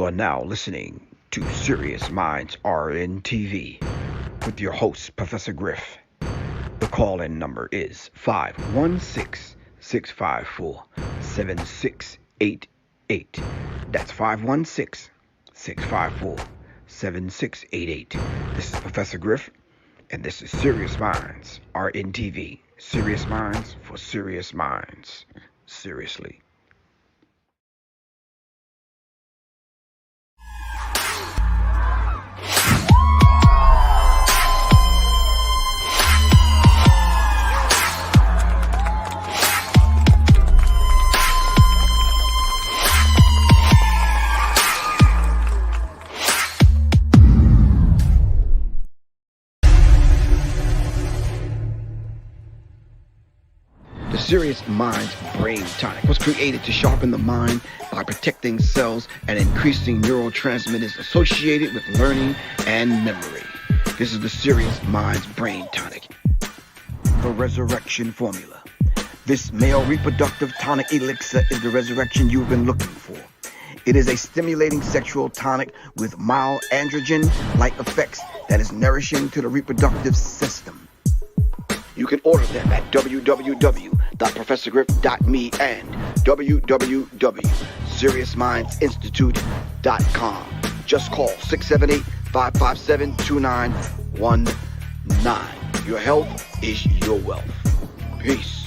You are now listening to Serious Minds RNTV with your host, Professor Griff. The call-in number is 516-654-7688. That's 516-654-7688. This is Professor Griff, and this is Serious Minds RNTV. Serious Minds for Serious Minds. Seriously. The Serious Minds Brain Tonic was created to sharpen the mind by protecting cells and increasing neurotransmitters associated with learning and memory. This is the Serious Minds Brain Tonic. The Resurrection Formula. This male reproductive tonic elixir is the resurrection you've been looking for. It is a stimulating sexual tonic with mild androgen-like effects that is nourishing to the reproductive system. You can order them at www.professorgriff.me and www.seriousmindsinstitute.com. Just call 678-557-2919. Your health is your wealth. Peace.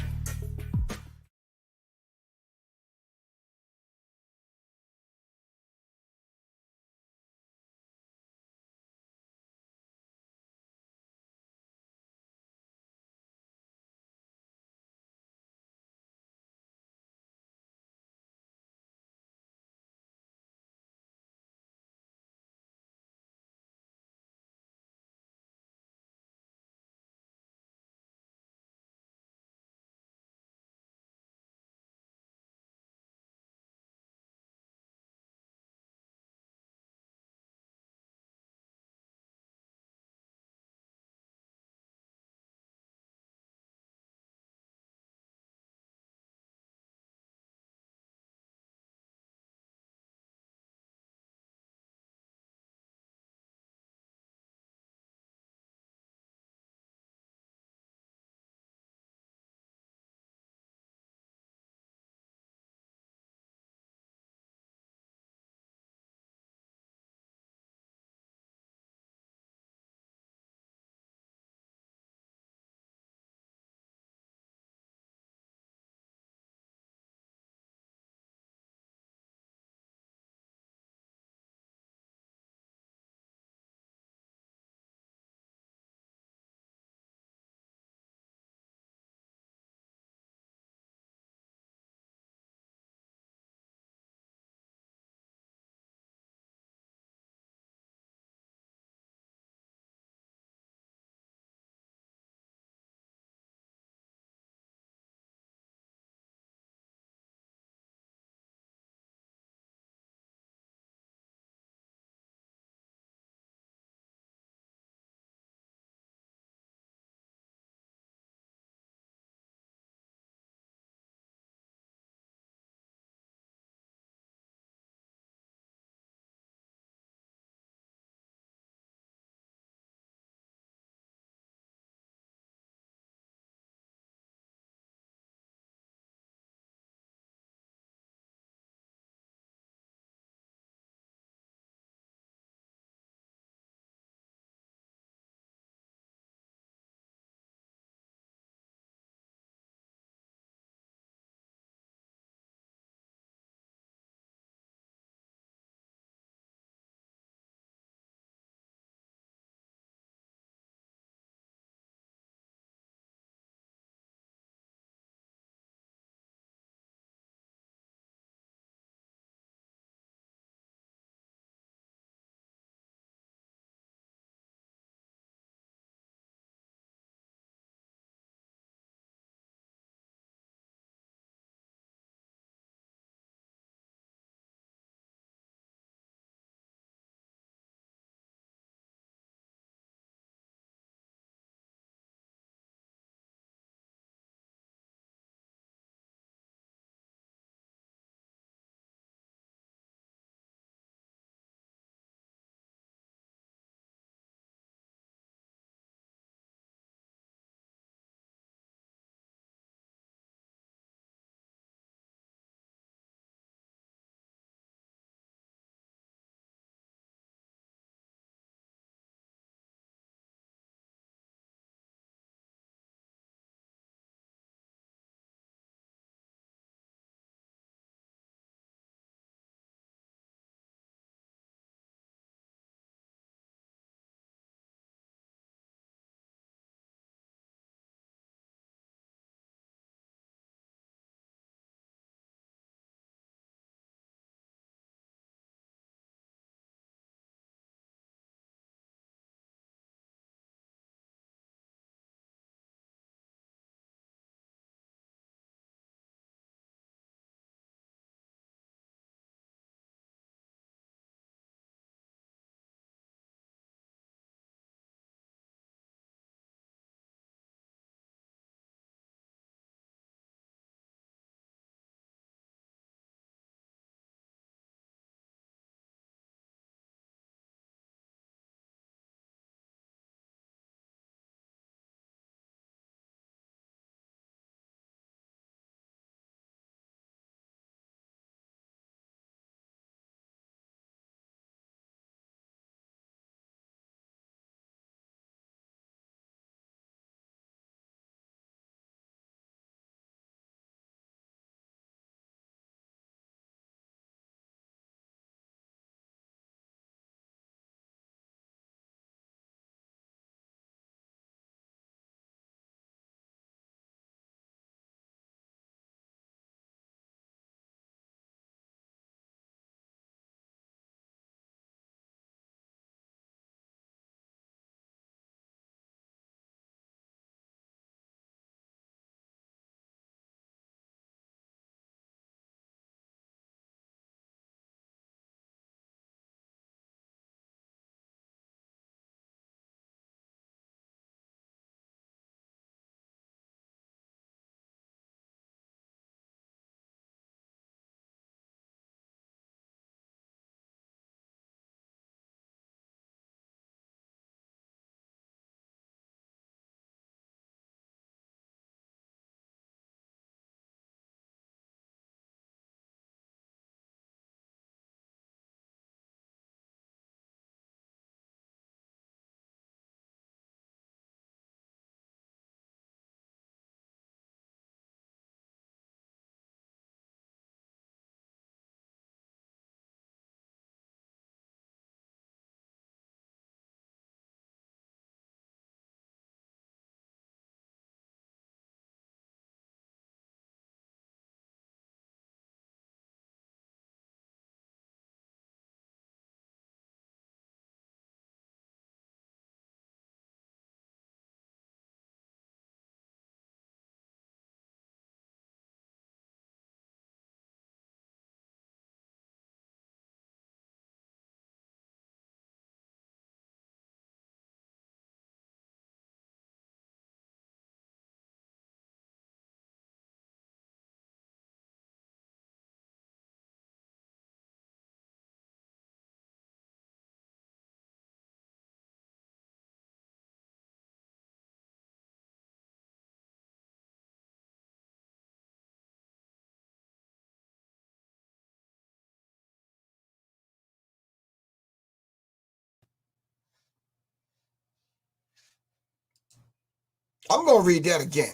I'm going to read that again.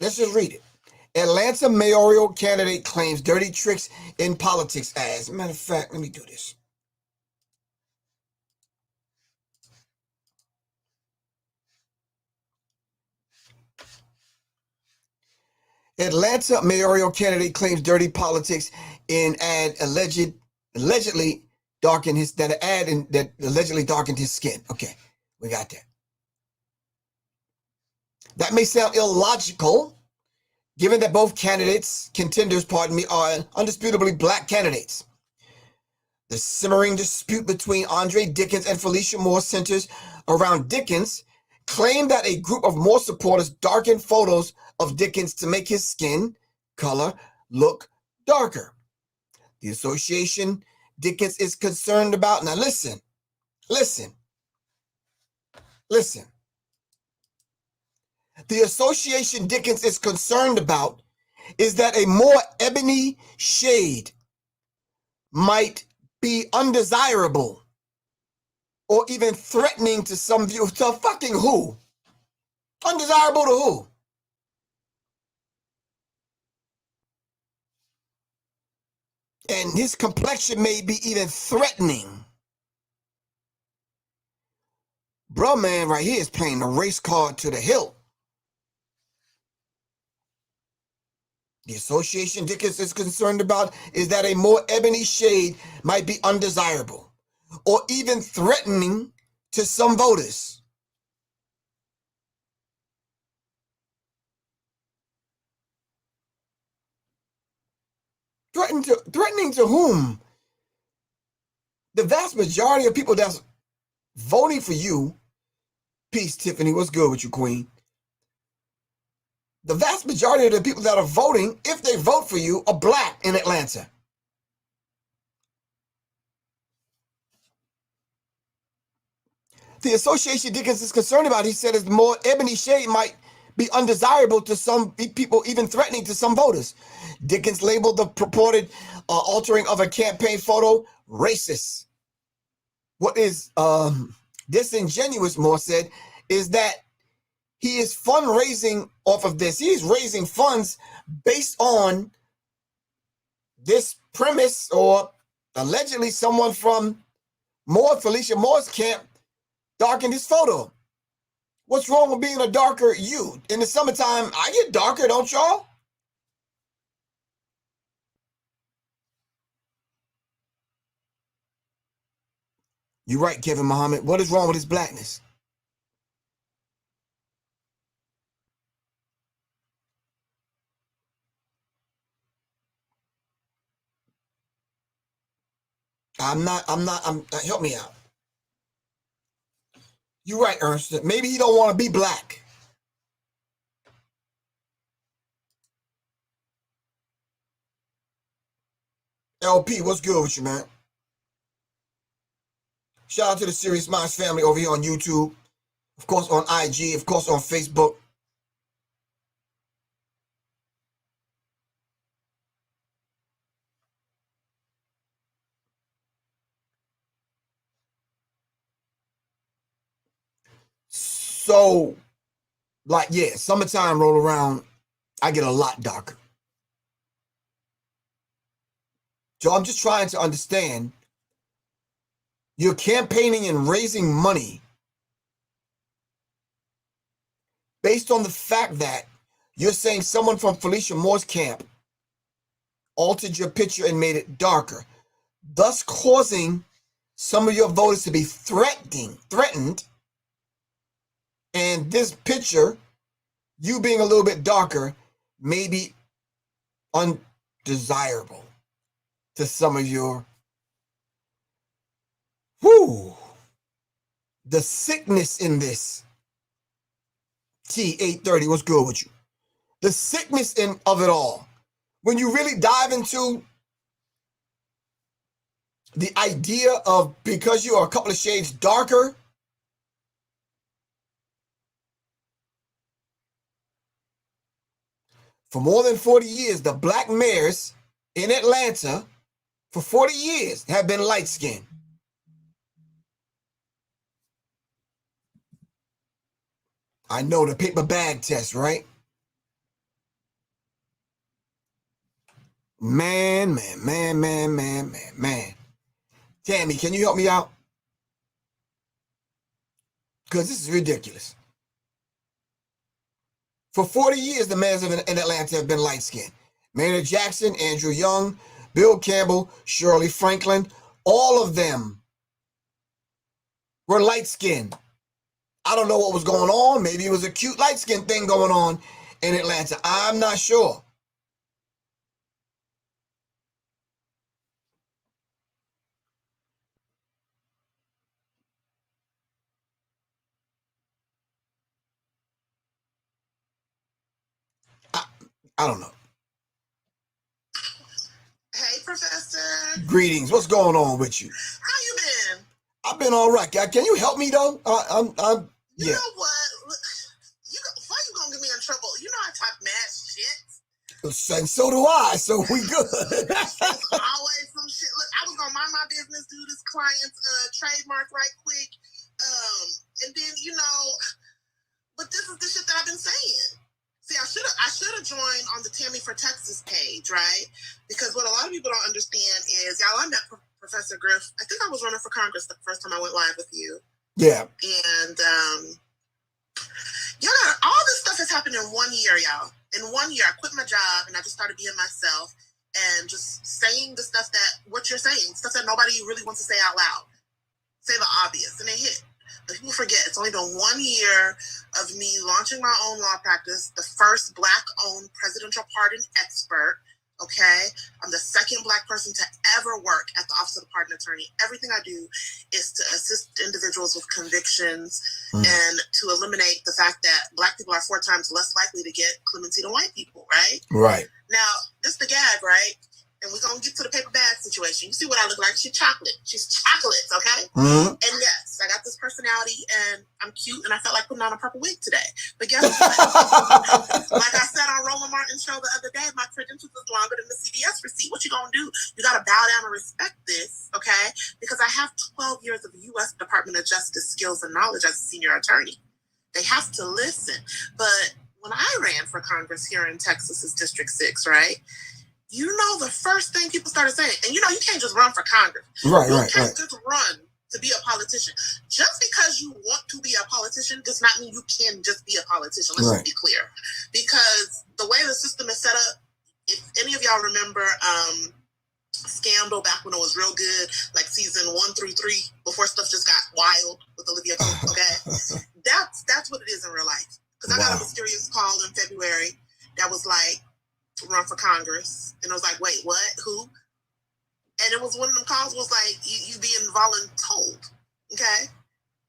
Let's just read it. Atlanta mayoral candidate claims dirty tricks in politics as. Matter of fact, let me do this. Atlanta mayoral candidate claims dirty politics in ad allegedly darkened his skin. Okay, we got that. That may sound illogical, given that both contenders, are undisputably black candidates. The simmering dispute between Andre Dickens and Felicia Moore centers around Dickens claimed that a group of Moore supporters darkened photos of Dickens to make his skin color look darker. The association Dickens is concerned about. Now listen. The association Dickens is concerned about is that a more ebony shade might be undesirable or even threatening to some view. To fucking who? Undesirable to who? And his complexion may be even threatening. Bruh, man, right here is playing the race card to the hilt. The association Dickens is concerned about is that a more ebony shade might be undesirable or even threatening to some voters. Threatening to whom? The vast majority of people that's voting for you, peace, Tiffany, what's good with you, queen? The vast majority of the people that are voting, if they vote for you, are black in Atlanta. The association Dickens is concerned about, he said, is more ebony shade might be undesirable to some people, even threatening to some voters. Dickens labeled the purported altering of a campaign photo racist. What is disingenuous, Moore said, is that he is fundraising off of this. He's raising funds based on this premise, or allegedly someone from Felicia Moore's camp darkened his photo. What's wrong with being a darker you? In the summertime, I get darker, don't y'all? You're right, Kevin Muhammad. What is wrong with his blackness? Help me out. You're right, Ernst. Maybe he don't want to be black. LP, what's good with you, man? Shout out to the Serious Minds family over here on YouTube. Of course on IG, of course on Facebook. So, summertime roll around, I get a lot darker. So I'm just trying to understand. You're campaigning and raising money based on the fact that you're saying someone from Felicia Moore's camp altered your picture and made it darker, thus causing some of your voters to be threatened. And this picture, you being a little bit darker, may be undesirable to some of your. The sickness in this. T830, what's good with you? The sickness of it all. When you really dive into the idea of, because you are a couple of shades darker, for more than 40 years, the black mayors in Atlanta for 40 years have been light-skinned. I know the paper bag test, right? Man. Tammy, can you help me out? Because this is ridiculous. For 40 years, the mayors in Atlanta have been light-skinned. Maynard Jackson, Andrew Young, Bill Campbell, Shirley Franklin, all of them were light-skinned. I don't know what was going on. Maybe it was a cute light-skinned thing going on in Atlanta. I'm not sure. I don't know. Hey, Professor. Greetings. What's going on with you? How you been? I've been all right. Can you help me though? You know what? Why you gonna get me in trouble? You know I talk mad shit. And so do I. So we good. It's always some shit. Look, I was gonna mind my business, do this client's trademark right quick, and then but this is the shit that I've been saying. See, I should have joined on the Tammy for Texas page, right? Because what a lot of people don't understand is, y'all, I met Professor Griff. I think I was running for Congress the first time I went live with you. Yeah. And all this stuff has happened in 1 year, y'all. In 1 year, I quit my job and I just started being myself and just saying the stuff what you're saying, stuff that nobody really wants to say out loud. Say the obvious, and it hit. But people forget, it's only been 1 year of me launching my own law practice, the first Black-owned presidential pardon expert, okay? I'm the second Black person to ever work at the Office of the Pardon Attorney. Everything I do is to assist individuals with convictions and to eliminate the fact that Black people are 4 times less likely to get clemency than white people, right? Right. Now, this is the gag, right? And we're going to get to the paper bag situation. You see what I look like? She's chocolate. She's chocolates, okay? Mm-hmm. And yes, I got this personality, and I'm cute, and I felt like putting on a purple wig today. But guess what? Like I said on Roland Martin's show the other day, my credentials is longer than the CVS receipt. What you going to do? You got to bow down and respect this, okay? Because I have 12 years of U.S. Department of Justice skills and knowledge as a senior attorney. They have to listen. But when I ran for Congress here in Texas's District 6, right? You know, the first thing people started saying, and you can't just run for Congress. Right. Just run to be a politician. Just because you want to be a politician does not mean you can just be a politician. Let's just be clear. Because the way the system is set up, if any of y'all remember Scandal back when it was real good, like season 1 through 3, before stuff just got wild with Olivia Cook, okay? That's what it is in real life. Because I got a mysterious call in February that was like, run for Congress, and I was like, wait, what? Who? And it was one of them calls was like, you being voluntold, okay?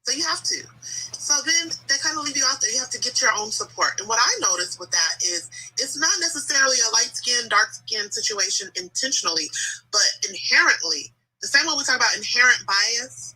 So you have to. So then they kind of leave you out there. You have to get your own support. And what I noticed with that is it's not necessarily a light-skinned, dark-skinned situation intentionally, but inherently, the same way we talk about inherent bias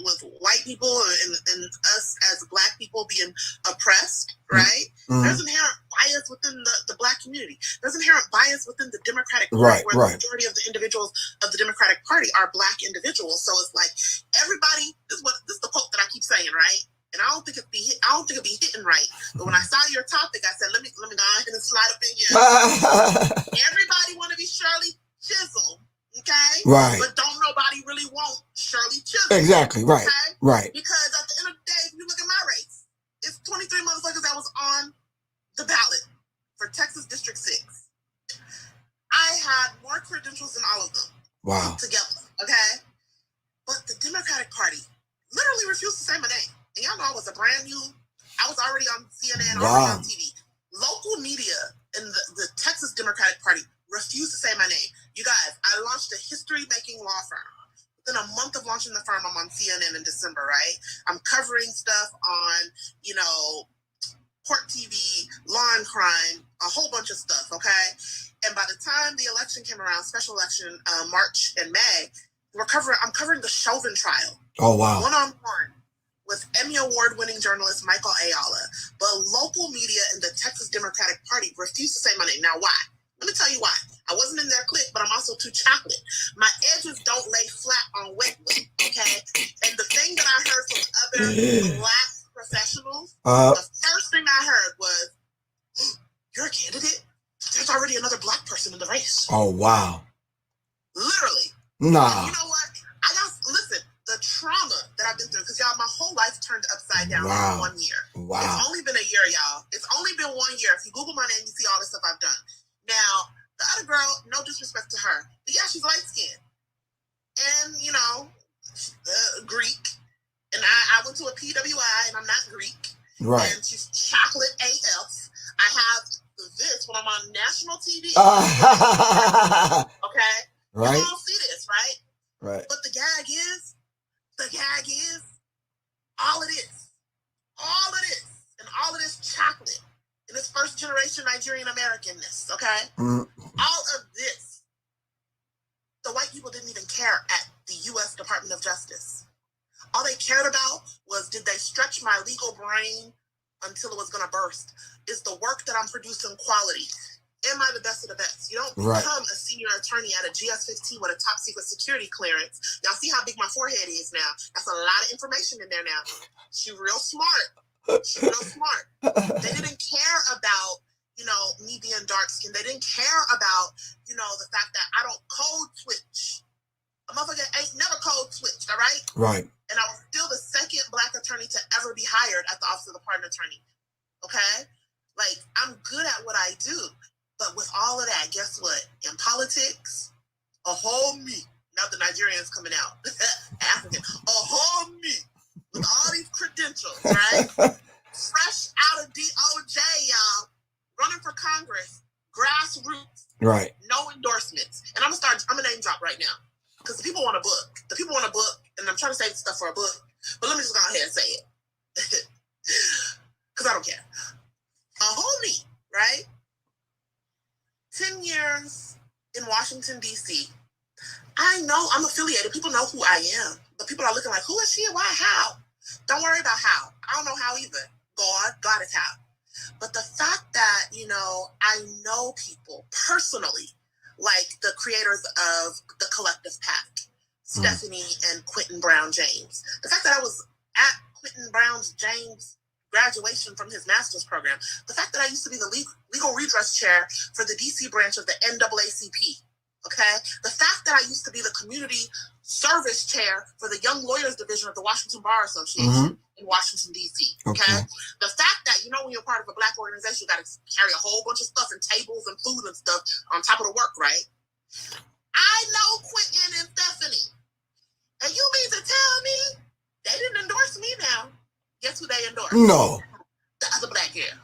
with white people and us as Black people being oppressed, right? Mm-hmm. There's inherent bias within the Black community. There's inherent bias within the Democratic Party, where the majority of the individuals of the Democratic Party are Black individuals. So it's like everybody. This is the quote that I keep saying, right? And I don't think it'd be hitting right. But when I saw your topic, I said, let me go ahead and slide up in here. Everybody want to be Shirley Chisholm. Okay? Right. But don't nobody really want Shirley Chisholm. Exactly, right. Okay? Right. Because at the end of the day, if you look at my race, it's 23 motherfuckers that was on the ballot for Texas District 6. I had more credentials than all of them. Wow. Together. Okay? But the Democratic Party literally refused to say my name. And y'all know I was I was already on CNN, already on TV. Local media in the Texas Democratic Party refused to say my name. You guys, I launched a history-making law firm. Within a month of launching the firm, I'm on CNN in December, right? I'm covering stuff on, Court TV, law and crime, a whole bunch of stuff, okay? And by the time the election came around, special election, March and May, I'm covering the Chauvin trial. Oh, wow. One-on-one with Emmy Award-winning journalist Michael Ayala. But local media in the Texas Democratic Party refused to say my name. Now, why? Let me tell you why. I wasn't in their clique, but I'm also too chocolate. My edges don't lay flat on wet wood, okay? And the thing that I heard from other Black professionals, the first I heard was, "You're a candidate? There's already another black person in the race." Oh, wow. Literally. Nah. And you know what? Listen, the trauma that I've been through, because y'all, my whole life turned upside down in 1 year. Wow. It's only been a year, y'all. It's only been 1 year. If you Google my name, you see all the stuff I've done. Now, the other girl, no disrespect to her, but yeah, she's light-skinned. And, you know, Greek. And I went to a PWI, and I'm not Greek. Right. And she's chocolate AF. I have this when I'm on national TV. Okay? Right. You all see this, right? Right. But the gag is, all of this, and all of this chocolate, and this first generation Nigerian Americanness, okay? Mm. All of this, the white people didn't even care at the U.S. Department of Justice. All they cared about was, did they stretch my legal brain until it was going to burst? Is the work that I'm producing quality? Am I the best of the best? You don't become a senior attorney at a GS-15 with a top secret security clearance. Y'all see how big my forehead is now? That's a lot of information in there now. She's real smart. They didn't care about, you know, me being dark skinned. They didn't care about, you know, the fact that I don't code switch. A motherfucker ain't never code switched, all right? Right. And I was still the second black attorney to ever be hired at the Office of the Pardon Attorney. Okay? Like, I'm good at what I do. But with all of that, guess what? In politics, a whole me, not the Nigerians coming out, African, a whole me with all these credentials, right? Fresh out of DOJ, y'all, running for Congress, grassroots, right? No endorsements. And I'm gonna name drop right now because the people want a book. The people want a book, and I'm trying to save stuff for a book. But let me just go ahead and say it because I don't care. A whole me, right? 10 years in Washington, D.C. I know I'm affiliated. People know who I am. But people are looking like, who is she and why, how? Don't worry about how. I don't know how either. God is how. But the fact that, you know, I know people personally, like the creators of the Collective PAC, Stephanie and Quentin Brown James. The fact that I was at Quentin Brown James' graduation from his master's program. The fact that I used to be the legal redress chair for the DC branch of the NAACP. Okay? The fact that I used to be the community service chair for the Young Lawyers Division of the Washington Bar Association in Washington, D.C. Okay? The fact that, you know, when you're part of a black organization, you got to carry a whole bunch of stuff and tables and food and stuff on top of the work, right? I know Quentin and Stephanie. And you mean to tell me they didn't endorse me now? Guess who they endorsed? No. The other black girl.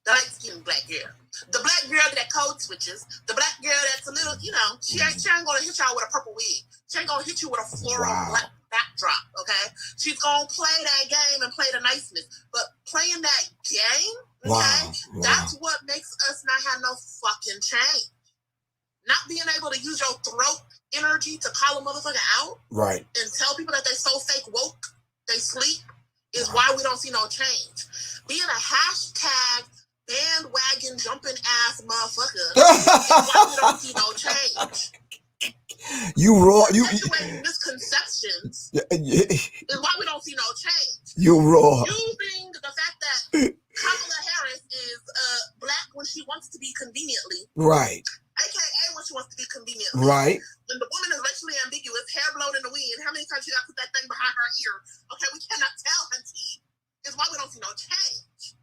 The light-skinned black girl. The black girl that code switches. The black girl that's a little, you know, she ain't gonna hit y'all with a purple wig. She ain't gonna hit you with a floral black backdrop, okay? She's gonna play that game and play the niceness. But playing that game, okay, that's what makes us not have no fucking change. Not being able to use your throat energy to call a motherfucker out. Right. And tell people that they so fake woke, they sleep, is why we don't see no change. Being a hashtag bandwagon jumping ass motherfucker is why we don't see no change. You raw. You misconceptions is why we don't see no change. You raw. Using the fact that Kamala Harris is black when she wants to be conveniently. Right. AKA when she wants to be conveniently. Right. When the woman is racially ambiguous, hair blown in the wind, how many times she got to put that thing behind her ear? Okay, we cannot tell, auntie. Is why we don't see no change.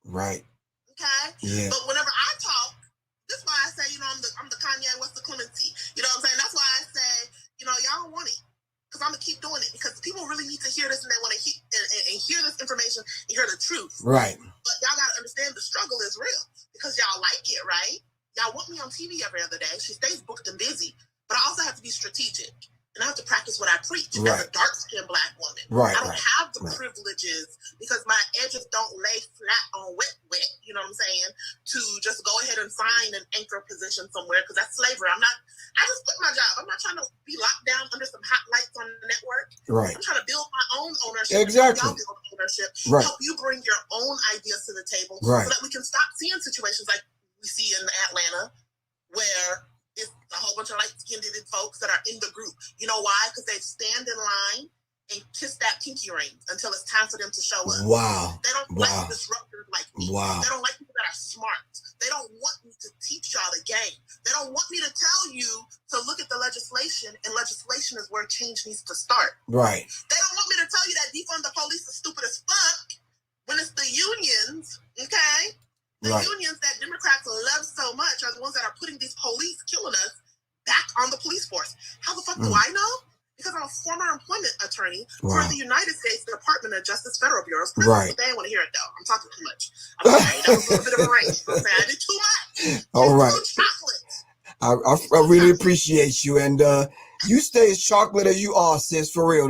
Right. Okay? Yeah. But whenever I talk, this is why I say, you know, I'm the Kanye West of Clemency. You know what I'm saying? That's why I say, you know, y'all don't want it. Because I'm going to keep doing it. Because people really need to hear this and they want to hear this information and hear the truth. Right. But y'all got to understand the struggle is real. Because y'all like it, right? Y'all want me on TV every other day. She stays booked and busy. But I also have to be strategic. And I have to practice what I preach as a dark-skinned black woman. Right, I don't have the privileges because my edges don't lay flat on wet, you know what I'm saying, to just go ahead and find an anchor position somewhere because that's slavery. I just quit my job. I'm not trying to be locked down under some hot lights on the network. Right. I'm trying to build my own ownership. Exactly. Y'all build ownership. Right. Help you bring your own ideas to the table so that we can stop seeing situations like we see in Atlanta where it's a whole bunch of light-skinned folks that are in the group. You know why? Because they stand in line and kiss that pinky ring until it's time for them to show up. Wow. They don't like disruptors like me. Wow. They don't like people that are smart. They don't want me to teach y'all the game. They don't want me to tell you to look at the legislation, and legislation is where change needs to start. Right. They don't want me to tell you that defund the police is stupid as fuck when it's the unions, okay? The unions that Democrats love so much are the ones that are putting these police killing us back on the police force. How the fuck do I know? Because I'm a former employment attorney for the United States Department of Justice Federal Bureau. Right. They ain't want to hear it, though. I'm talking too much. I'm sorry. That was a little bit of a range. I'm saying I did too much. All right. Chocolate. I really appreciate you. And you stay as chocolate as you are, sis, for real.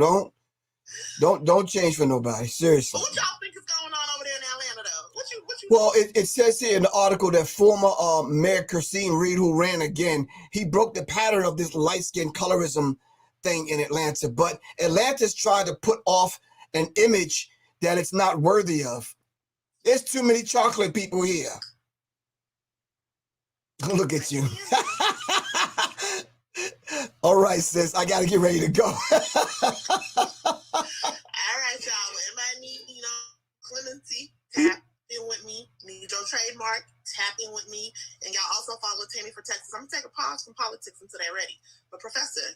Don't change for nobody. Seriously. What y'all think is going on over there in Atlanta, though? What you Well, it says here in the article that former Mayor Christine Reed, who ran again, he broke the pattern of this light-skinned colorism thing in Atlanta. But Atlanta's trying to put off an image that it's not worthy of. There's too many chocolate people here. Look at you. All right, sis, I got to get ready to go. All right, y'all. Everybody need, clemency, tap in with me. Need your trademark, tap in with me. And y'all also follow Tammy for Texas. I'm going to take a pause from politics until they're ready. But, Professor,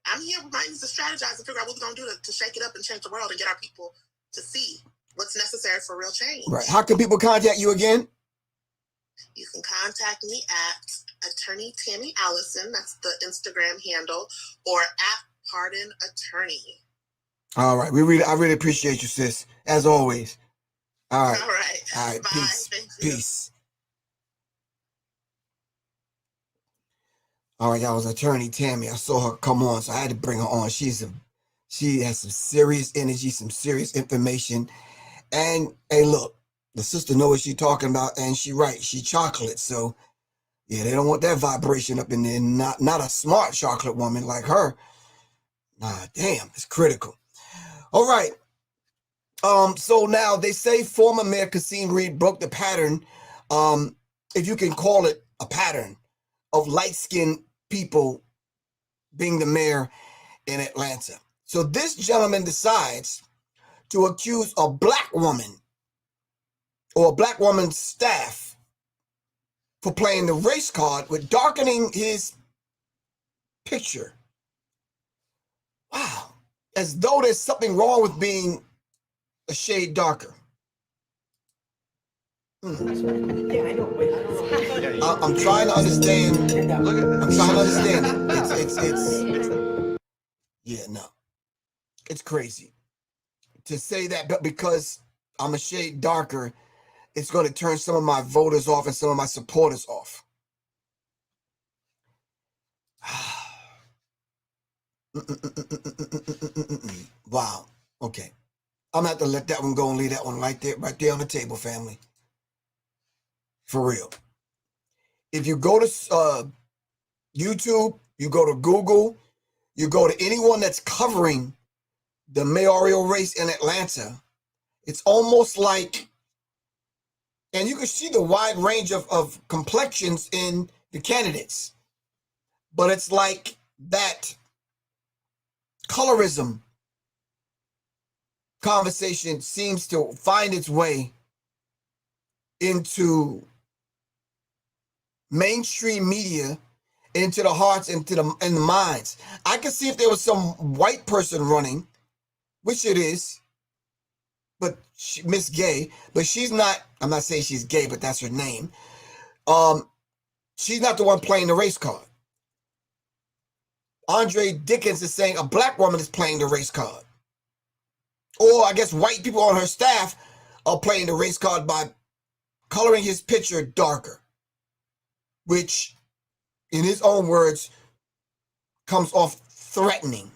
I'm here reminding you to strategize and figure out what we're going to do to shake it up and change the world and get our people to see what's necessary for real change. Right. How can people contact you again? You can contact me at Attorney Tammy Allison. That's the Instagram handle, or at Pardon Attorney. All right. I really appreciate you, sis, as always. All right. All right. All right. Bye. Peace. Thank you. Peace. All right, that was Attorney Tammy. I saw her come on, so I had to bring her on. She has some serious energy, some serious information. And hey, look, the sister knows what she's talking about, and she right. She chocolate, so yeah, they don't want that vibration up in there. Not a smart chocolate woman like her. Nah, damn, it's critical. All right. So now they say former Mayor Christine Reed broke the pattern, if you can call it a pattern, of light-skinned people being the mayor in Atlanta. So this gentleman decides to accuse a black woman or a black woman's staff for playing the race card with darkening his picture. Wow. As though there's something wrong with being a shade darker. Yeah, I know. I'm trying to understand. I'm trying to understand it. Yeah, no. It's crazy to say that, but because I'm a shade darker, it's going to turn some of my voters off and some of my supporters off. Wow. Okay. I'm going to have to let that one go and leave that one right there on the table, family. For real. If you go to YouTube, you go to Google, you go to anyone that's covering the mayoral race in Atlanta, it's almost like, and you can see the wide range of complexions in the candidates, but it's like that colorism conversation seems to find its way into mainstream media, into the hearts, and the minds. I could see if there was some white person running, which it is, but Miss Gay, but she's not. I'm not saying she's gay, but that's her name. She's not the one playing the race card. Andre Dickens is saying a black woman is playing the race card. Or I guess white people on her staff are playing the race card by coloring his picture darker, which, in his own words, comes off threatening.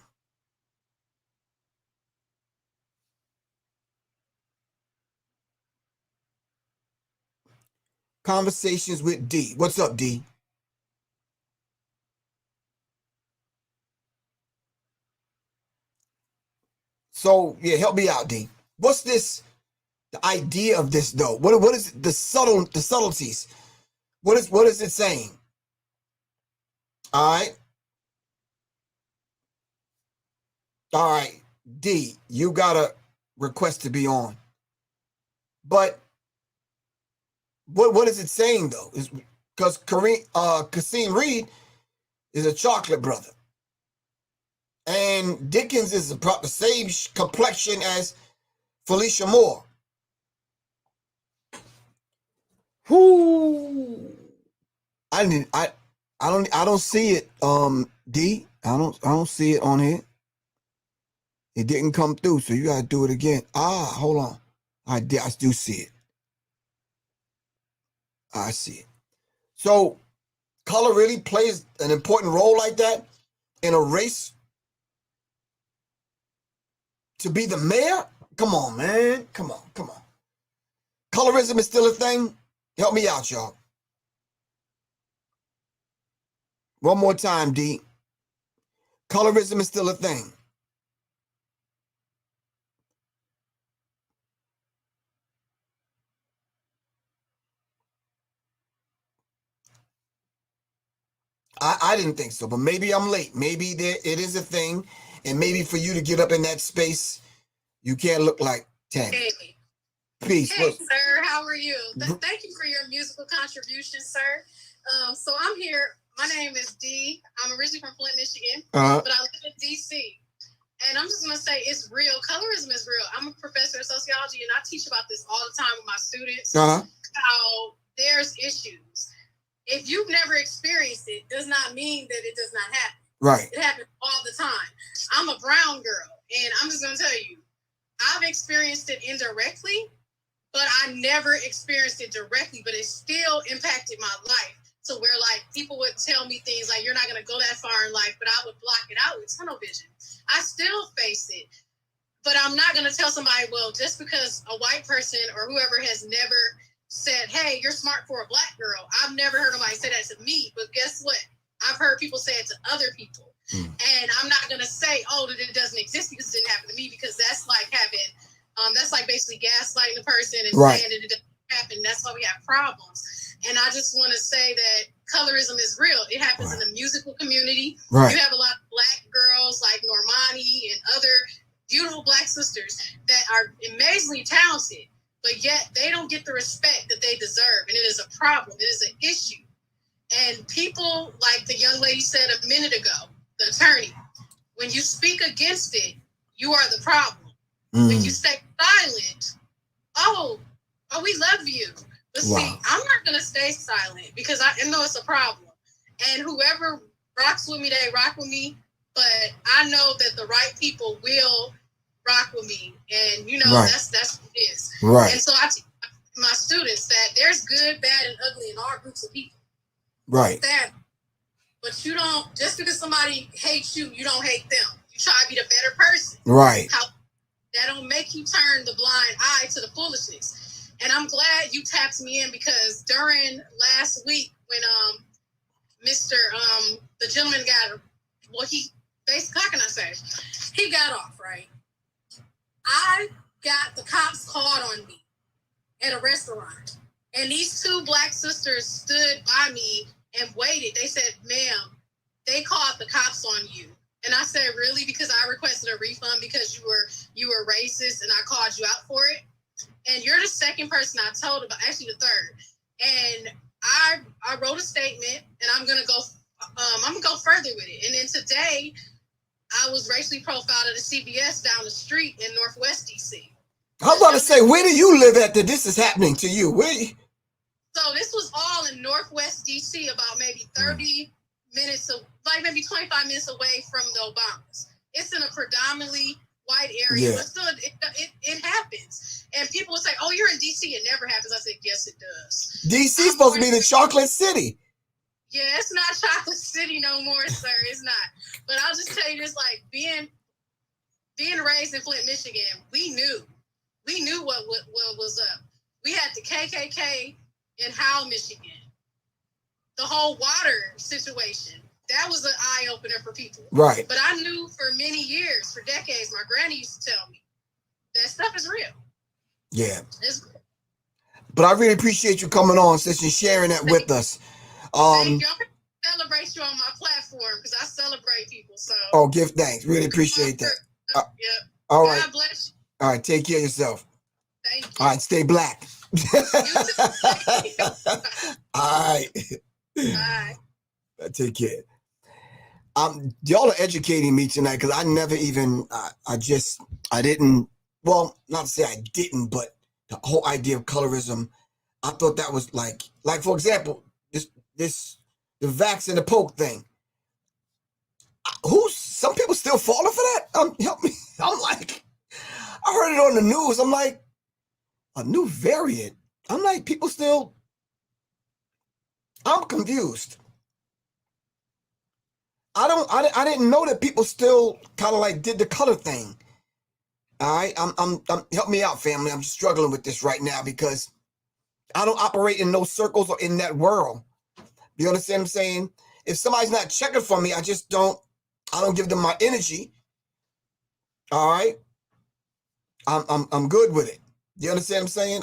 Conversations with D. What's up, D? So, yeah, help me out, D. What's this, the idea of this, though? What is the subtleties? What is it saying? All right. D, you got a request to be on. But what is it saying though? Is because Kasim Reed is a chocolate brother. And Dickens is about the same complexion as Felicia Moore. Whoo! I don't see it. D, I don't see it on here. It didn't come through, so you gotta do it again. Hold on. I do see it. I see it. So color really plays an important role like that in a race to be the mayor? Come on, man. Come on. Colorism is still a thing? Help me out, y'all. One more time, D. Colorism is still a thing. I didn't think so, but maybe I'm late. Maybe it is a thing, and maybe for you to get up in that space, you can't look like Tammy. Hey. Peace. Hey, sir, how are you? Thank you for your musical contribution, sir. So I'm here. My name is D. I'm originally from Flint, Michigan, but I live in D.C. And I'm just going to say it's real. Colorism is real. I'm a professor of sociology, and I teach about this all the time with my students, how there's issues. If you've never experienced it, does not mean that it does not happen. Right. It happens all the time. I'm a brown girl, and I'm just going to tell you, I've experienced it indirectly, but I never experienced it directly, but it still impacted my life. So where like people would tell me things like, you're not going to go that far in life, but I would block it out with tunnel vision. I still face it, but I'm not going to tell somebody, well, just because a white person or whoever has never said, hey, you're smart for a black girl. I've never heard nobody say that to me, but guess what? I've heard people say it to other people. And I'm not going to say, oh, that it doesn't exist because it didn't happen to me, because that's like having, that's like basically gaslighting the person and saying that it doesn't happen. That's why we have problems. And I just want to say that colorism is real. It happens in the musical community. You have a lot of black girls like Normani and other beautiful black sisters that are amazingly talented, but yet they don't get the respect that they deserve. And it is a problem. It is an issue. And people, like the young lady said a minute ago, the attorney, when you speak against it, you are the problem. When you stay silent, oh, we love you. But see, I'm not going to stay silent because I know it's a problem. And whoever rocks with me, they rock with me. But I know that the right people will rock with me. And, you know, that's what it is. And so I teach my students that there's good, bad, and ugly in all groups of people. But you don't, just because somebody hates you, you don't hate them. You try to be the better person. That don't make you turn the blind eye to the foolishness. And I'm glad you tapped me in, because during last week when the gentleman got, well, he basically, how can I say, he got off, right? I got the cops called on me at a restaurant, and these two black sisters stood by me and waited. They said, ma'am, they called the cops on you. And I said, really? Because I requested a refund because you were racist and I called you out for it. And you're the second person I told about, actually the third. And I wrote a statement, and I'm gonna go further with it. And then today, I was racially profiled at a CVS down the street in Northwest DC. I was about to say, where do you live at that this is happening to you? So this was all in Northwest DC, about maybe 30 minutes, like maybe 25 minutes away from the Obamas. It's in a predominantly white area, but still, it happens. And people will say, oh, you're in DC, it never happens. I said, yes, it does. DC's supposed to be the chocolate city. Yeah, it's not chocolate city no more, sir. It's not. But I'll just tell you this, like, being raised in Flint, Michigan, we knew what was up. We had the KKK in Howell, Michigan. The whole water situation, that was an eye-opener for people. Right. But I knew for many years, for decades, my granny used to tell me, that stuff is real. Yeah. It's real. But I really appreciate you coming on, sis, and sharing that with us. Thank you. I celebrate you on my platform because I celebrate people. So. Oh, give thanks. Really appreciate that. Yep. All right. God bless you. All right. Take care of yourself. Thank you. All right. Stay black. All right. Bye. Take care. Y'all are educating me tonight because I never even, I didn't, well, not to say I didn't, but the whole idea of colorism, I thought that was like for example, the vax and the poke thing. Some people still falling for that? Help me. I'm like, I heard it on the news. I'm like, a new variant. I'm like, people still, I'm confused. I didn't know that people still kind of like did the color thing. All right, help me out, family. I'm just struggling with this right now because I don't operate in those circles or in that world. You understand what I'm saying? If somebody's not checking for me, I don't give them my energy. All right, I'm good with it. You understand what I'm saying?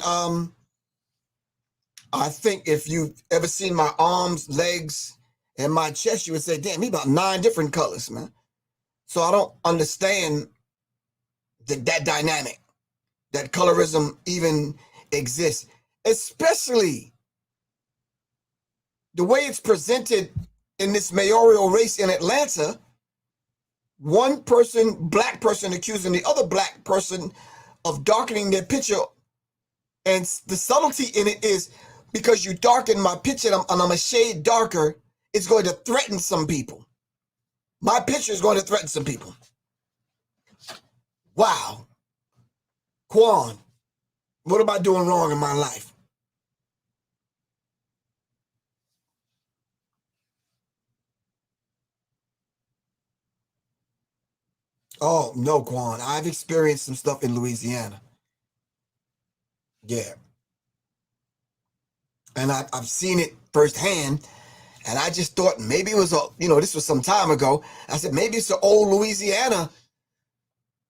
I think if you've ever seen my arms, legs, and my chest, you would say, damn, he about 9 different colors, man. So I don't understand that dynamic, that colorism even exists, especially the way it's presented in this mayoral race in Atlanta. One person, black person, accusing the other black person of darkening their picture. And the subtlety in it is because you darken my picture and I'm a shade darker, it's going to threaten some people. My picture is going to threaten some people. Wow. Quan, what am I doing wrong in my life? Oh, no, Quan. I've experienced some stuff in Louisiana. Yeah. And I've seen it firsthand. And I just thought maybe it was, this was some time ago. I said, maybe it's an old Louisiana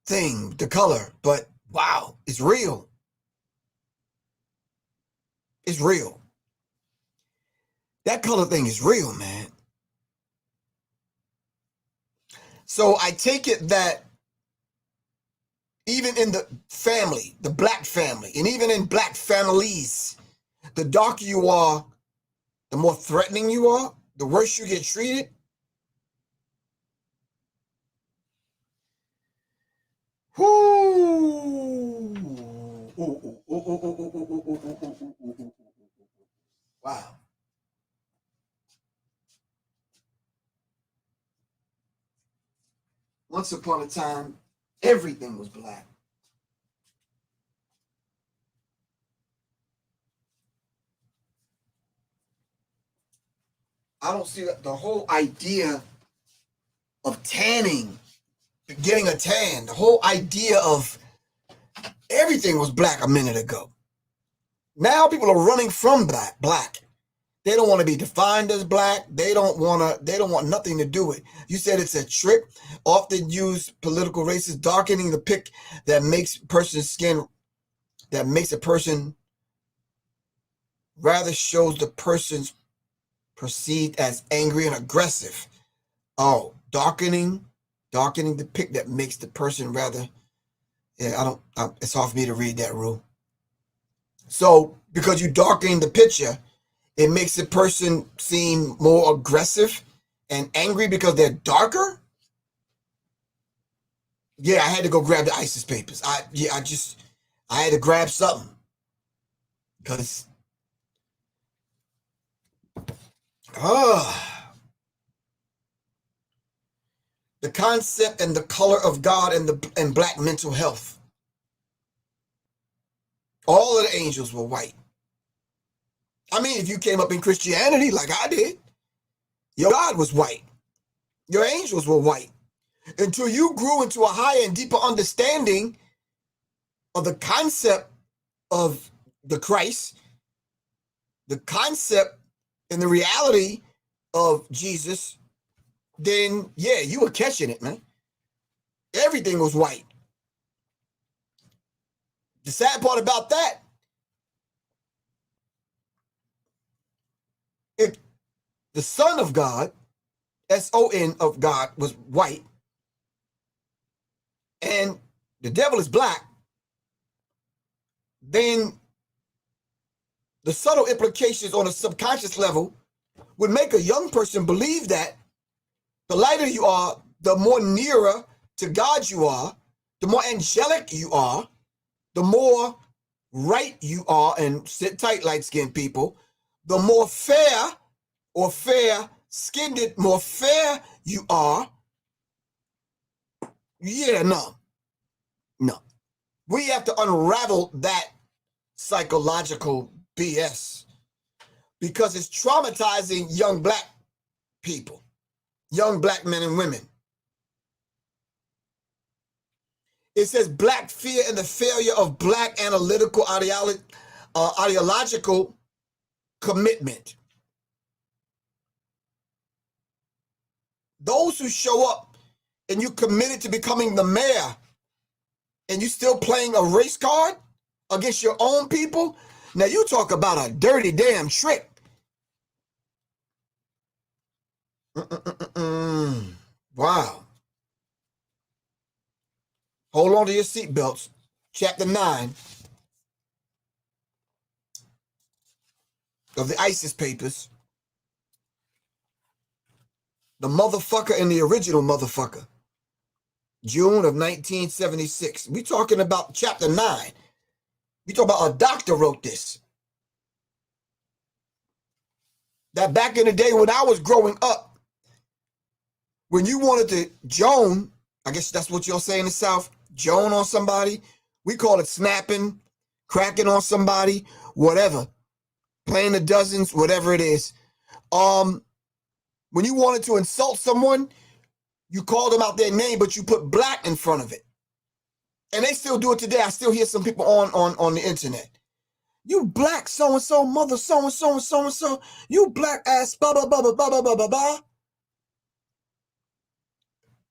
thing, the color. But wow, it's real. It's real. That color thing is real, man. So I take it that even in the family, the black family, and even in black families, the darker you are, the more threatening you are, the worse you get treated. Wow. Once upon a time, everything was black. I don't see the whole idea of tanning, getting a tan, the whole idea of everything was black a minute ago. Now people are running from black. They don't want to be defined as black. They don't want nothing to do with it. You said it's a trick, often used political races, darkening the pick that makes a person's skin, that makes a person rather shows the person's perceived as angry and aggressive. Oh, darkening the pick that makes the person rather, it's hard for me to read that rule. So because you darken the picture, it makes the person seem more aggressive and angry because they're darker. Yeah, I had to go grab the ISIS papers. I had to grab something because the concept and the color of God and black mental health. All of the angels were white. I mean, if you came up in Christianity like I did, your God was white. Your angels were white. Until you grew into a higher and deeper understanding of the concept of the Christ, the concept and the reality of Jesus, then yeah, you were catching it, man. Everything was white. The sad part about that, if the Son of God, S-O-N of God, was white, and the devil is black, then the subtle implications on a subconscious level would make a young person believe that the lighter you are, the more nearer to God you are, the more angelic you are, the more right you are, and sit tight, light-skinned people, the more fair or fair-skinned, more fair you are. Yeah, no. We have to unravel that psychological BS because it's traumatizing young black people, young black men and women. It says black fear and the failure of black analytical ideological commitment. Those who show up and you committed to becoming the mayor and you still playing a race card against your own people, now you talk about a dirty damn trick. Wow. Hold on to your seatbelts. Chapter 9 of the ISIS papers. The motherfucker and the original motherfucker. June of 1976. We talking about chapter 9. We talking about a doctor wrote this. That back in the day when I was growing up, when you wanted to Joan, I guess that's what y'all say in the South, Joan on somebody, we call it snapping, cracking on somebody, whatever. Playing the dozens, whatever it is. When you wanted to insult someone, you called them out their name, but you put black in front of it. And they still do it today. I still hear some people on the internet. You black so-and-so, mother so-and-so and so-and-so. You black ass, blah, blah, blah, blah, blah, blah, blah, blah.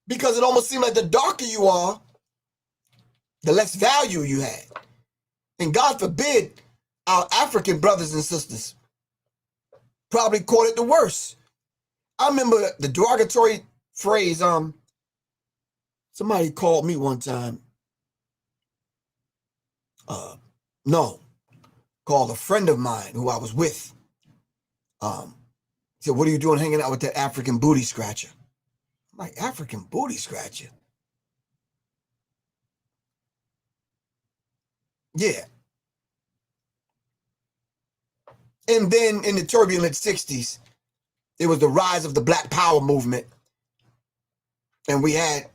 Because it almost seems like the darker you are, the less value you had. And God forbid, our African brothers and sisters probably caught it the worst. I remember the derogatory phrase, somebody called me one time. Called a friend of mine who I was with. Said, what are you doing hanging out with that African booty scratcher? I'm like, African booty scratcher? Yeah. And then in the turbulent 60s, it was the rise of the Black Power movement. And we had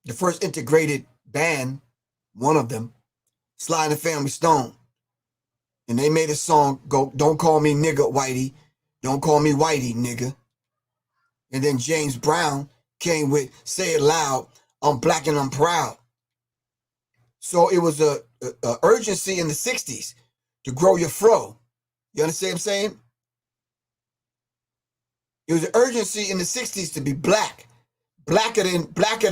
the first integrated band, one of them, Sly and the Family Stone. And they made a song, go, don't call me nigga, Whitey. Don't call me Whitey, nigga. And then James Brown came with Say It Loud, I'm black and I'm proud. So it was a urgency in the 60s to grow your fro. You understand what I'm saying? It was an urgency in the 60s to be black. Blacker than black.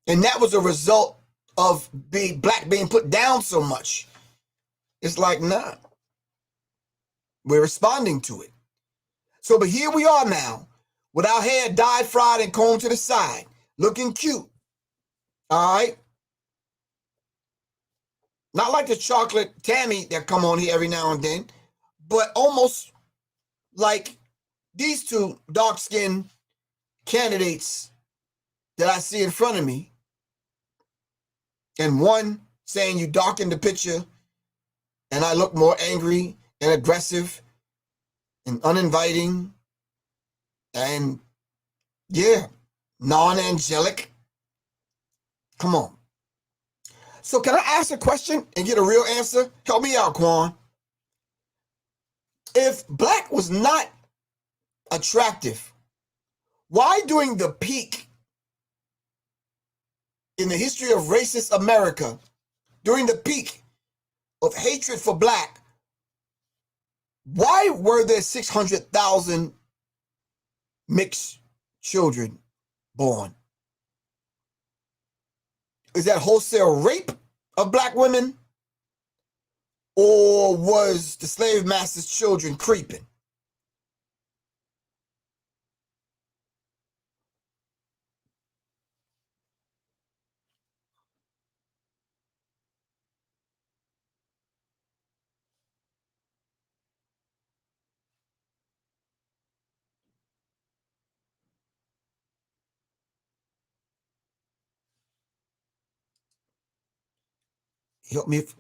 And that was a result of black being put down so much. It's like, nah. We're responding to it. So, but here we are now, with our hair dyed, fried, and combed to the side, looking cute. All right? Not like the chocolate Tammy that come on here every now and then, but almost like these two dark-skinned candidates that I see in front of me. And one saying you darkened the picture and I look more angry and aggressive and uninviting and, yeah, non-angelic. Come on. So can I ask a question and get a real answer? Help me out, Quan. If black was not attractive, why during the peak in the history of racist America, during the peak of hatred for black, why were there 600,000 mixed children born? Is that wholesale rape of black women? Or was the slave master's children creeping?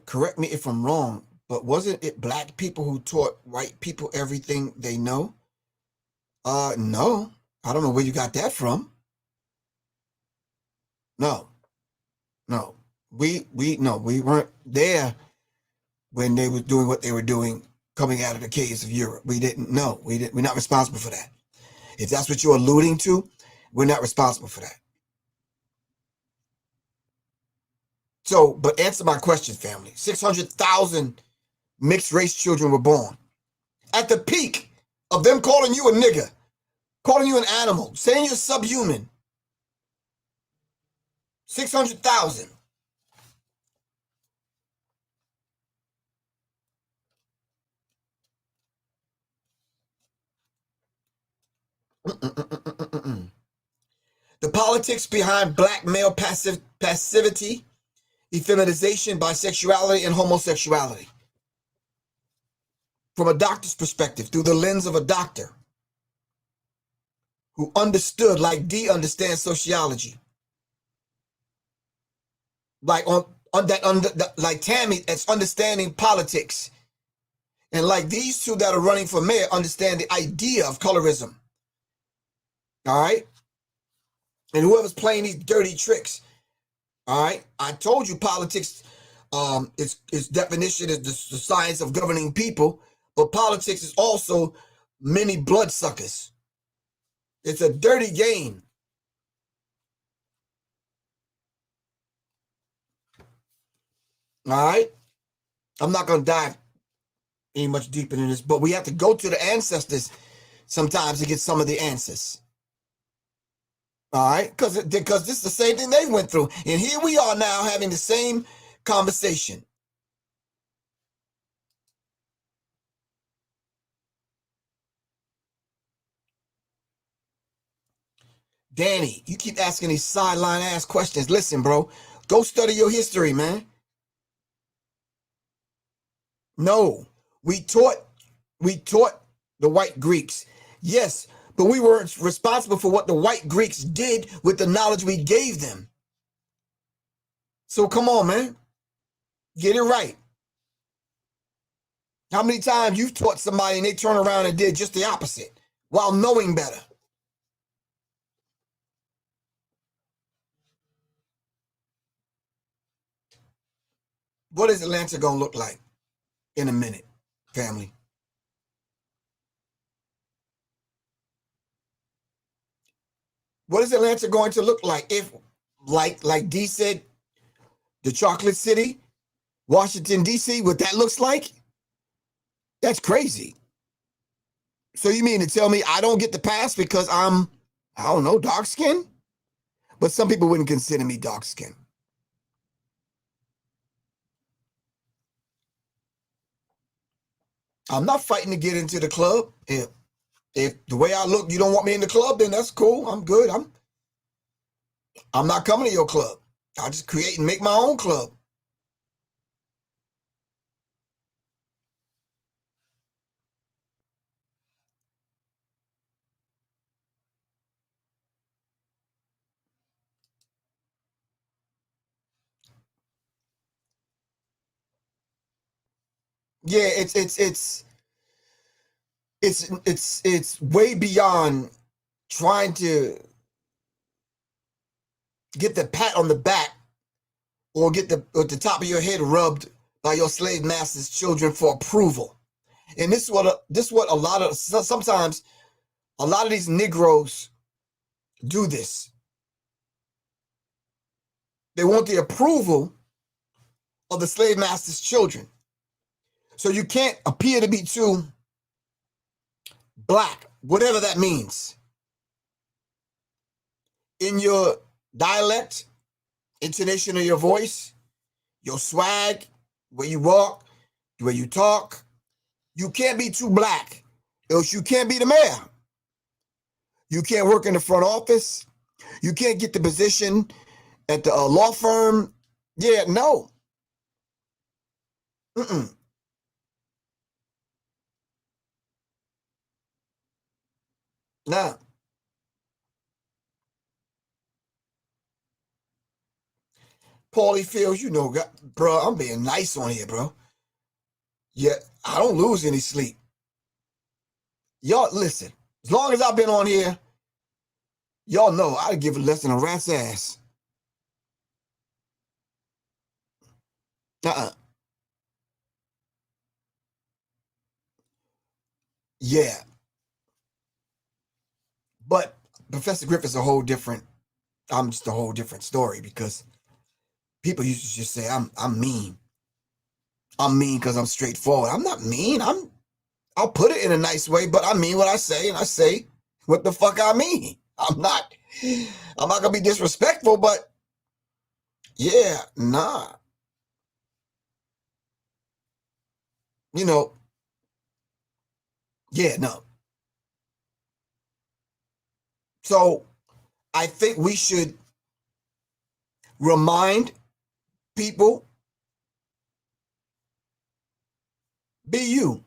correct me if I'm wrong, but wasn't it black people who taught white people everything they know? No. I don't know where you got that from. No. No. We weren't there when they were doing what they were doing coming out of the caves of Europe. We're not responsible for that. If that's what you're alluding to, we're not responsible for that. So, but answer my question, family. 600,000 mixed race children were born. At the peak of them calling you a nigger, calling you an animal, saying you're subhuman. 600,000. The politics behind black male passivity, effeminization, bisexuality, and homosexuality. From a doctor's perspective, through the lens of a doctor who understood, like D understands sociology. Like like Tammy, that's understanding politics. And like these two that are running for mayor understand the idea of colorism. All right? And whoever's playing these dirty tricks, all right? I told you politics, its definition is the science of governing people, but politics is also many bloodsuckers. It's a dirty game. All right? I'm not going to dive any much deeper into this, but we have to go to the ancestors sometimes to get some of the answers. All right? Because this is the same thing they went through. And here we are now having the same conversation. Danny, you keep asking these sideline ass questions. Listen, bro, go study your history, man. No, we taught the white Greeks. Yes, but we weren't responsible for what the white Greeks did with the knowledge we gave them. So come on, man. Get it right. How many times you've taught somebody and they turn around and did just the opposite while knowing better? What is Atlanta going to look like in a minute, family? What is Atlanta going to look like if, like D said, the chocolate city, Washington, D.C., what that looks like? That's crazy. So you mean to tell me I don't get the pass because I'm, I don't know, dark skinned? But some people wouldn't consider me dark skinned. I'm not fighting to get into the club. If the way I look, you don't want me in the club, then that's cool. I'm good. I'm not coming to your club. I'll just create and make my own club. Yeah, it's way beyond trying to get the pat on the back or get the top of your head rubbed by your slave master's children for approval. And this is what a lot of, sometimes a lot of these Negroes do this. They want the approval of the slave master's children. So you can't appear to be too black, whatever that means. In your dialect, intonation of your voice, your swag, where you walk, the way you talk, you can't be too black, else you can't be the mayor. You can't work in the front office. You can't get the position at the law firm. Yeah, no. Nah. Paulie Fields, you know, bro, I'm being nice on here, bro. Yeah, I don't lose any sleep. Y'all, listen, as long as I've been on here, y'all know I'd give it less than a rat's ass. Yeah. But Professor Griff is I'm just a whole different story, because people used to just say I'm mean. I'm mean because I'm straightforward. I'm not mean. I'll put it in a nice way, but I mean what I say, and I say what the fuck I mean. I'm not gonna be disrespectful, but yeah, nah. You know, yeah, no. So I think we should remind people, be you.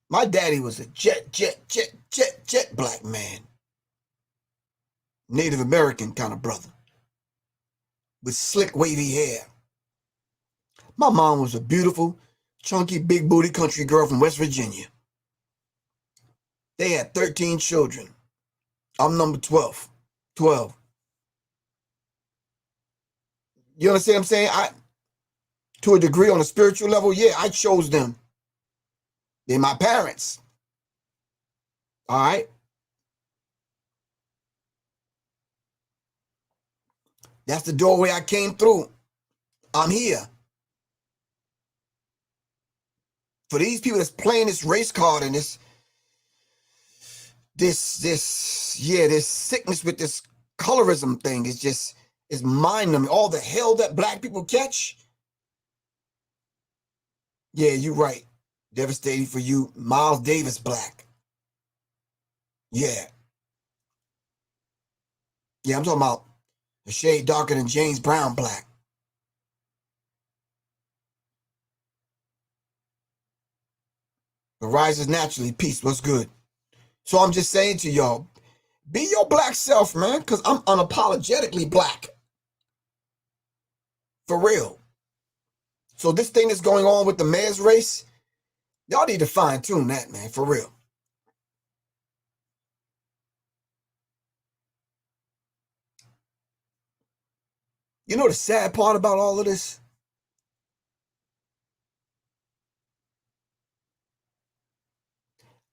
My daddy was a jet black man. Native American kind of brother with slick, wavy hair. My mom was a beautiful, chunky, big booty country girl from West Virginia. They had 13 children. I'm number 12. 12. You understand what I'm saying? To a degree, on a spiritual level, yeah, I chose them. They're my parents. All right? That's the doorway I came through. I'm here. For these people that's playing this race card and this sickness with this colorism thing is mind-numbing. All the hell that black people catch. Yeah, you're right. Devastating for you. Miles Davis black. Yeah. Yeah, I'm talking about a shade darker than James Brown black. But rises naturally. Peace. What's good? So I'm just saying to y'all, be your black self, man, because I'm unapologetically black. For real. So this thing that's going on with the mayor's race, y'all need to fine tune that, man, for real. You know the sad part about all of this?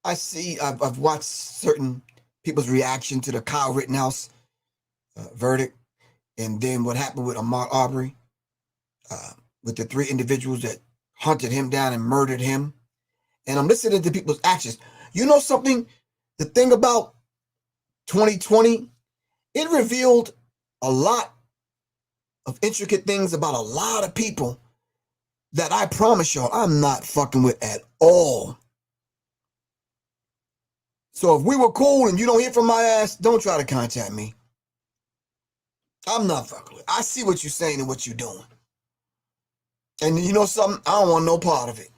I've watched certain people's reaction to the Kyle Rittenhouse verdict, and then what happened with Ahmaud Arbery, with the 3 individuals that hunted him down and murdered him. And I'm listening to people's actions. You know something? The thing about 2020, it revealed a lot of intricate things about a lot of people that I promise y'all I'm not fucking with at all. So if we were cool and you don't hear from my ass, don't try to contact me. I'm not fucking with it. I see what you're saying and what you're doing. And you know something? I don't want no part of it.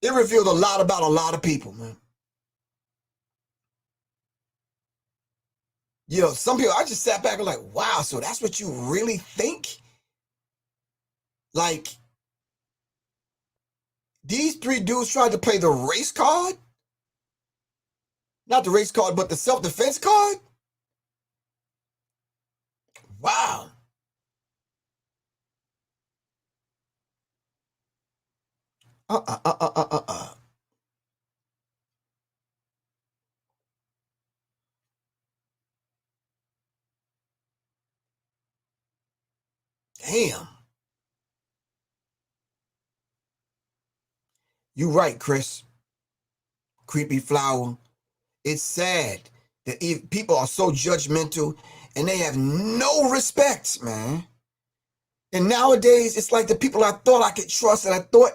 It revealed a lot about a lot of people, man. You know, some people, I just sat back and like, wow, so that's what you really think? Like, these 3 dudes tried to play the race card? Not the race card, but the self-defense card? Wow. Damn. You right, Chris. Creepy flower. It's sad that people are so judgmental and they have no respect, man. And nowadays, it's like the people I thought I could trust and I thought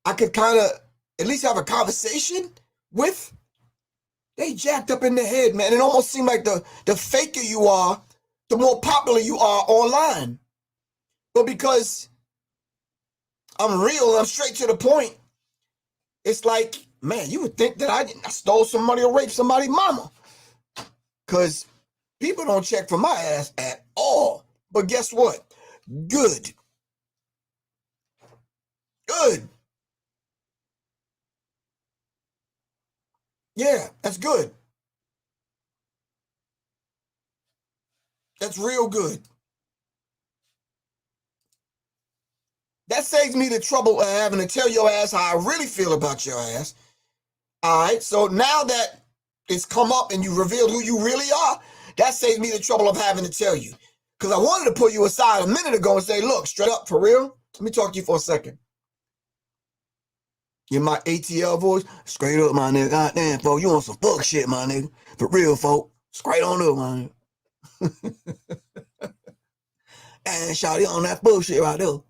I could kind of at least have a conversation with, they jacked up in the head, man. It almost seemed like the faker you are, the more popular you are online. But because I'm real and I'm straight to the point, it's like, man, you would think that I stole some money or raped somebody's mama. Because People don't check for my ass at all. But guess what? Good. Good. Yeah, that's good. That's real good. That saves me the trouble of having to tell your ass how I really feel about your ass. All right, so now that it's come up and you revealed who you really are, that saves me the trouble of having to tell you. Because I wanted to pull you aside a minute ago and say, look, straight up, for real, let me talk to you for a second. In my ATL voice, straight up, my nigga. Goddamn, folks, you on some fuck shit, my nigga. For real, folks. Straight on up, my nigga. And shawty on that bullshit right there.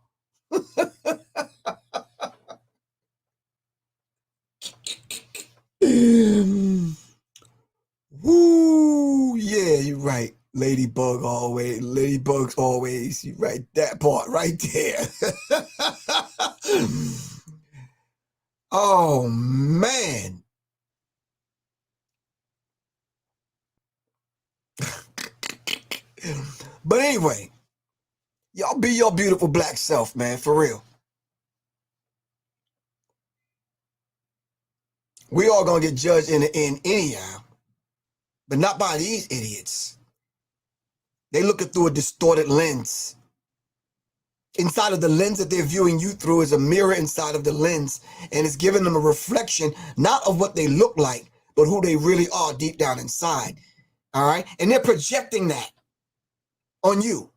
Woo, yeah, you're right. Ladybug's always. You right, that part right there. Oh man. But anyway, y'all be your beautiful black self, man, for real. We all gonna get judged in the end anyhow, but not by these idiots. They looking through a distorted lens. Inside of the lens that they're viewing you through is a mirror inside of the lens, and it's giving them a reflection, not of what they look like, but who they really are deep down inside. All right? And they're projecting that on you.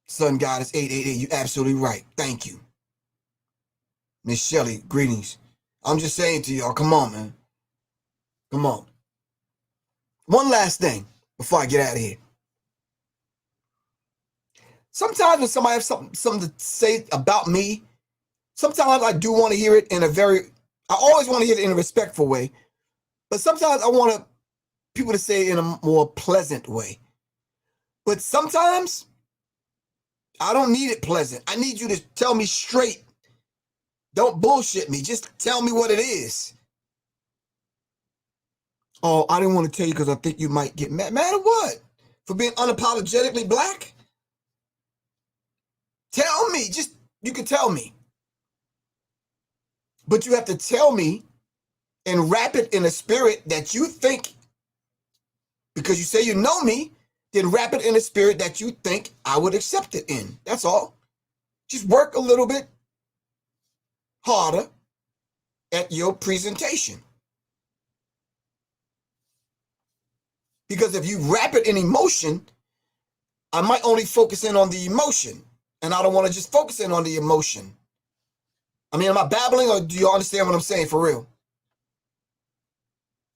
Sun Goddess 888, you're absolutely right. Thank you. Miss Shelley, greetings. I'm just saying to y'all, come on, man. Come on. One last thing before I get out of here. Sometimes when somebody has something to say about me, sometimes I do want to hear it in I always want to hear it in a respectful way, but sometimes I want people to say it in a more pleasant way. But sometimes I don't need it pleasant. I need you to tell me straight. Don't bullshit me. Just tell me what it is. Oh, I didn't want to tell you because I think you might get mad. Mad at what? For being unapologetically black? Tell me. You can tell me. But you have to tell me and wrap it in a spirit that you think, because you say you know me, then wrap it in a spirit that you think I would accept it in. That's all. Just work a little bit harder at your presentation. Because if you wrap it in emotion, I might only focus in on the emotion. And I don't want to just focus in on the emotion. I mean, am I babbling or do you understand what I'm saying for real?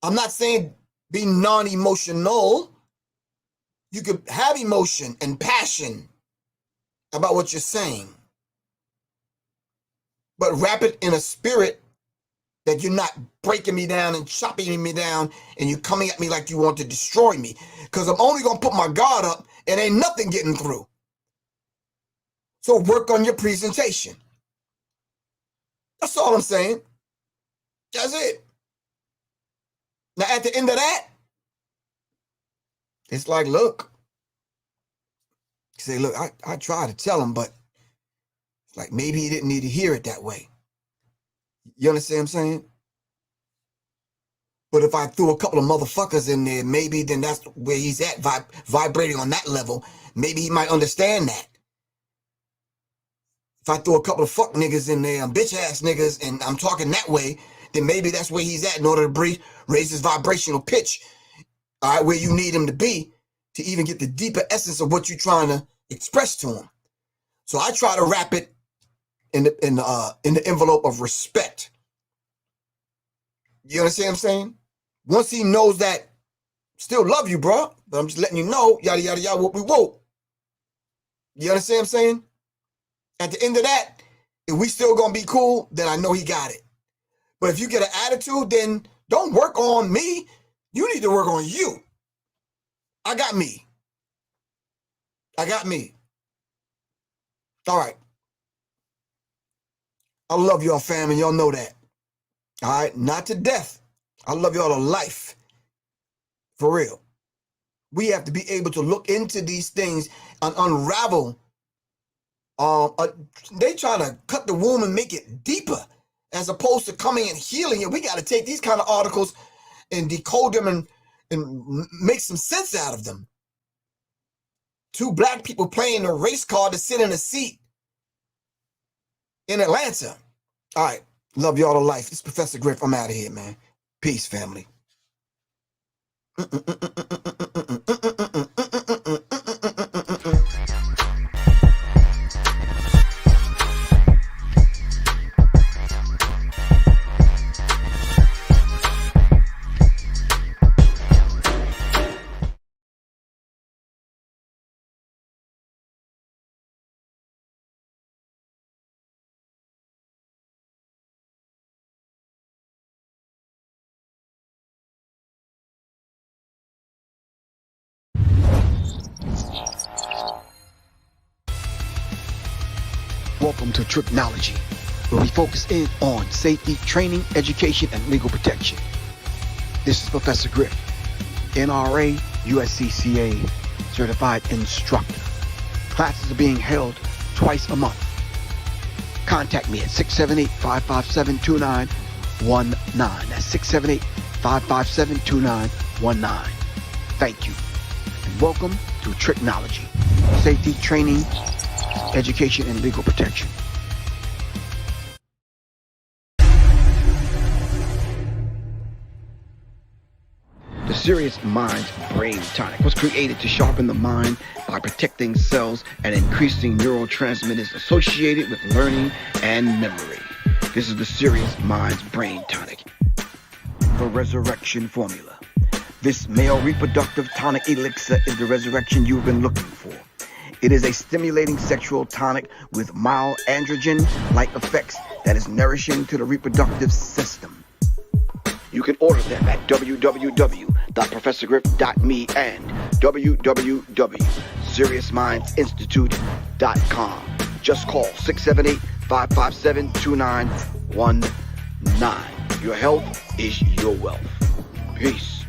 I'm not saying be non-emotional. You could have emotion and passion about what you're saying. But wrap it in a spirit that you're not breaking me down and chopping me down and you're coming at me like you want to destroy me. Because I'm only going to put my guard up and ain't nothing getting through. So work on your presentation. That's all I'm saying. That's it. Now, at the end of that, it's like, look. You say, look, I tried to tell him, but it's like maybe he didn't need to hear it that way. You understand what I'm saying? But if I threw a couple of motherfuckers in there, maybe then that's where he's at, vibrating on that level. Maybe he might understand that. If I throw a couple of fuck niggas in there, bitch ass niggas, and I'm talking that way, then maybe that's where he's at in order to raise his vibrational pitch, all right, where you need him to be to even get the deeper essence of what you're trying to express to him. So I try to wrap it in the envelope of respect. You understand what I'm saying? Once he knows that, still love you, bro, but I'm just letting you know, yada, yada, yada, whoop, whoop, whoop. You understand what I'm saying? At the end of that, if we still gonna be cool, then I know he got it. But if you get an attitude, then don't work on me. You need to work on you. I got me. I got me. All right. I love y'all, fam, and y'all know that. All right, not to death. I love y'all to life. For real. We have to be able to look into these things and unravel. They try to cut the womb and make it deeper as opposed to coming and healing it. We got to take these kind of articles and decode them and make some sense out of them. 2 black people playing a race car to sit in a seat in Atlanta. All right. Love y'all to life. It's Professor Griff. I'm out of here, man. Peace, family. Welcome to Tricknology, where we focus in on safety, training, education, and legal protection. This is Professor Griff, NRA, USCCA certified instructor. Classes are being held twice a month. Contact me at 678-557-2919. That's 678-557-2919. Thank you, and welcome to Tricknology, safety, training, education, and legal protection. The Serious Minds Brain Tonic was created to sharpen the mind by protecting cells and increasing neurotransmitters associated with learning and memory. This is the Serious Minds Brain Tonic. The Resurrection Formula. This male reproductive tonic elixir is the resurrection you've been looking for. It is a stimulating sexual tonic with mild androgen-like effects that is nourishing to the reproductive system. You can order them at www.professorgriff.me and www.seriousmindsinstitute.com. Just call 678-557-2919. Your health is your wealth. Peace.